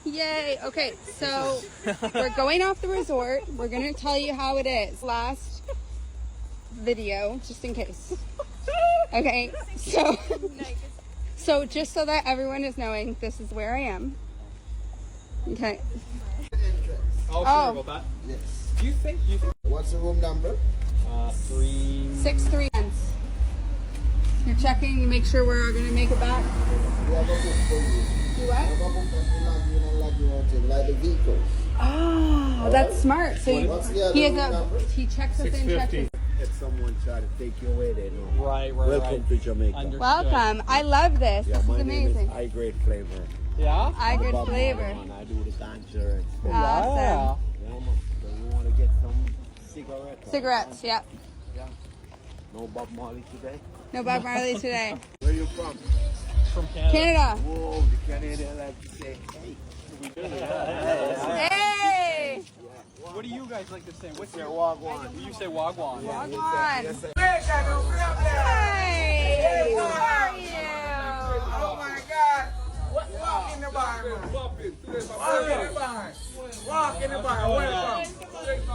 Yay. Okay, so we're going off the resort. We're going to tell you how it is. Last video, just in case. Okay, so just so that everyone is knowing, this is where I am. Okay. Oh, sorry about that. Yes. Do you think? What's the room number? 63. You're checking, you make sure we're going to make it back. We have a book for you. You what? We have a book that will log you in and log you out in, like the vehicles. Oh, that's smart. So What's the other he room number? he checks us in, checks us. If someone try to take you away, they know. Right. Welcome to Jamaica. Understood. Welcome. I love this. Yeah, This my is name amazing. is high-grade flavor. Yeah? I good Bob flavor. Marley, man. I do the dancer. Awesome. Yeah. Yeah, man. So you want to get some cigarettes? Cigarettes, yeah. Yeah. No Bob Marley today? No Bob Marley today. Where you from? From Canada. Canada. Whoa, the Canadian like to say, hey. We do. Hey! What do you guys like to say? What's Say your wagwan. You say wagwan. Wagwan. Yes, sir. Hi! How are you? Oh my God! Walk in the bar, man. Walk in the bar. Walk in the bar. Welcome.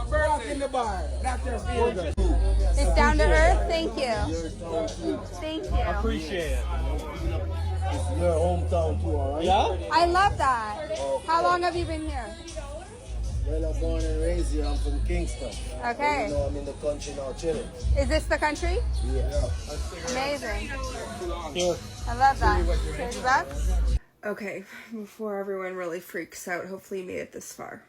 Walk in the bar. That's your favorite. It's down to earth. Thank you. Thank you. Appreciate it. It's your hometown too, all right? Yeah? I love that. How long have you been here? Well, I'm born and raised here. I'm from Kingston. Okay. You know, I'm in the country now, chilling. Is this the country? Yeah. Amazing. Here. I love that. $30. Okay, before everyone really freaks out, hopefully you made it this far.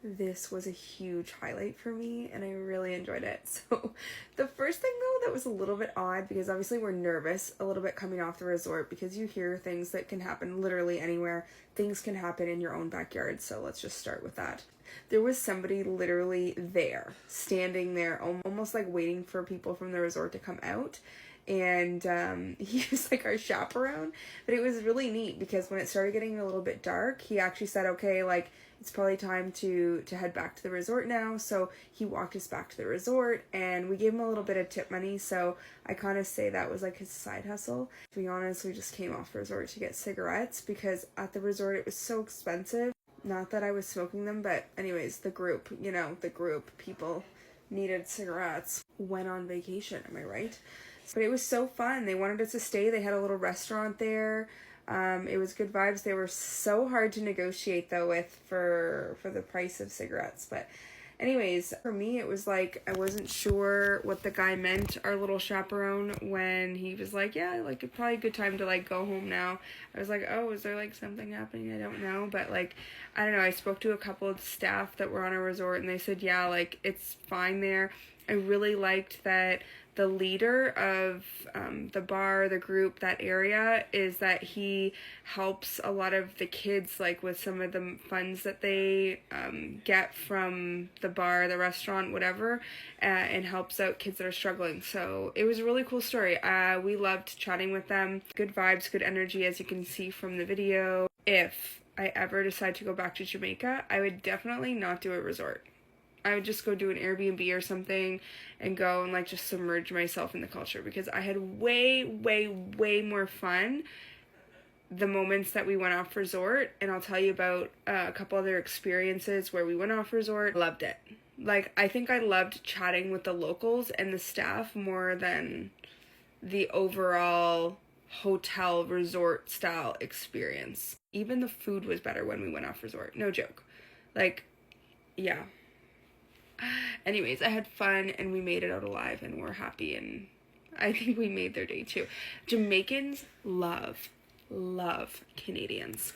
This was a huge highlight for me and I really enjoyed it. So the first thing though that was a little bit odd, because obviously we're nervous a little bit coming off the resort because you hear things that can happen literally anywhere. Things can happen in your own backyard, so let's just start with that. There was somebody literally there, standing there, almost like waiting for people from the resort to come out. And he was like our chaperone, but it was really neat because when it started getting a little bit dark, he actually said, okay, like it's probably time to head back to the resort now. So he walked us back to the resort and we gave him a little bit of tip money. So I kind of say that was like his side hustle. To be honest, we just came off the resort to get cigarettes because at the resort it was so expensive. Not that I was smoking them, but anyways, the group people needed cigarettes. Went on vacation, am I right? But it was so fun. They wanted us to stay. They had a little restaurant there. It was good vibes. They were so hard to negotiate though with for the price of cigarettes. But anyways, for me it was like I wasn't sure what the guy meant, our little chaperone, when he was like, yeah, like probably a good time to like go home now. I was like, oh, is there like something happening? I don't know. But like, I don't know. I spoke to a couple of staff that were on a resort and they said, yeah, like it's fine there. I really liked that the leader of the bar, the group, that area, is that he helps a lot of the kids, like with some of the funds that they get from the bar, the restaurant, whatever, and helps out kids that are struggling. So it was a really cool story. We loved chatting with them. Good vibes, good energy, as you can see from the video. If I ever decide to go back to Jamaica, I would definitely not do a resort. I would just go do an Airbnb or something and go and like just submerge myself in the culture, because I had way more fun the moments that we went off resort. And I'll tell you about a couple other experiences where we went off resort. Loved it. Like, I think I loved chatting with the locals and the staff more than the overall hotel resort style experience. Even the food was better when we went off resort. No joke. Like, yeah. Anyways, I had fun and we made it out alive and we're happy, and I think we made their day too. Jamaicans love Canadians.